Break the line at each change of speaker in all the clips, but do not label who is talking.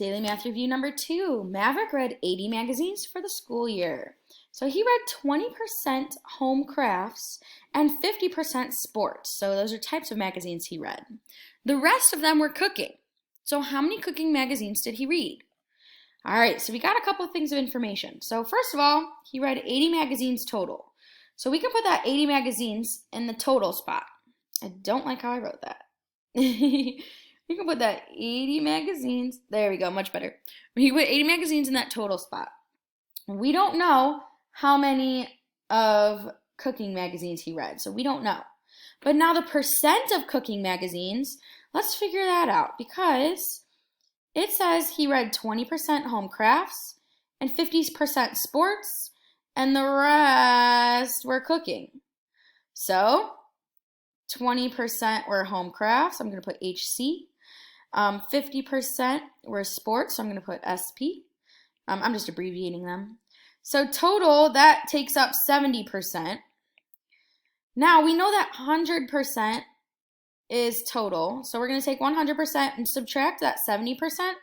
Daily Math Review number 2. Maverick read 80 magazines for the school year. So he read 20% home crafts and 50% sports. So those are types of magazines he read. The rest of them were cooking. So how many cooking magazines did he read? All right, so we got a couple of things of information. So first of all, he read 80 magazines total. So we can put that 80 magazines in the total spot. I don't like how I wrote that. We can put that 80 magazines. There we go, much better. We can put 80 magazines in that total spot. We don't know how many of cooking magazines he read, so we don't know. But now the percent of cooking magazines, let's figure that out because it says he read 20% home crafts and 50% sports, and the rest were cooking. So 20% were home crafts. I'm going to put HC. 50% were sports, so I'm going to put SP. I'm just abbreviating them. So total, that takes up 70%. Now, we know that 100% is total, so we're going to take 100% and subtract that 70% to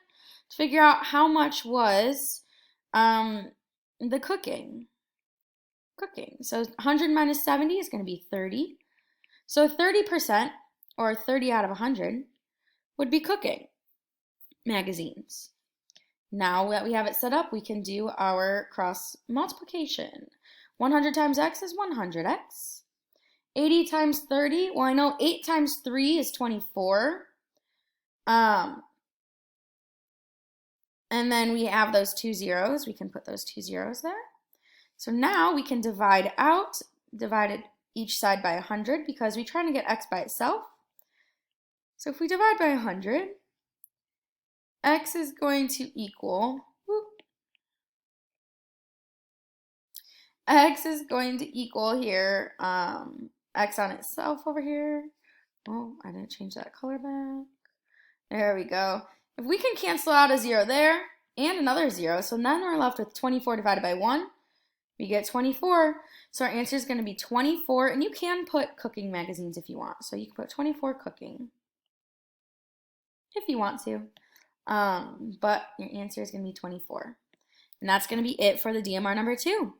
figure out how much was the cooking. So 100 minus 70 is going to be 30. So 30%, or 30 out of 100, would be cooking magazines. Now that we have it set up, we can do our cross multiplication. 100 times x is 100x. 80 times 30, well, I know 8 times 3 is 24. And then we have those two zeros. We can put those two zeros there. So now we can divide each side by 100 because we're trying to get x by itself. So if we divide by 100, x is going to equal, x is going to equal here, x on itself over here. Oh, I didn't change that color back. There we go. If we can cancel out a 0 there and another 0, so then we're left with 24 divided by 1. We get 24. So our answer is going to be 24, and you can put cooking magazines if you want. So you can put 24 cooking if you want to. But your answer is going to be 24. And that's going to be it for the DMR number 2.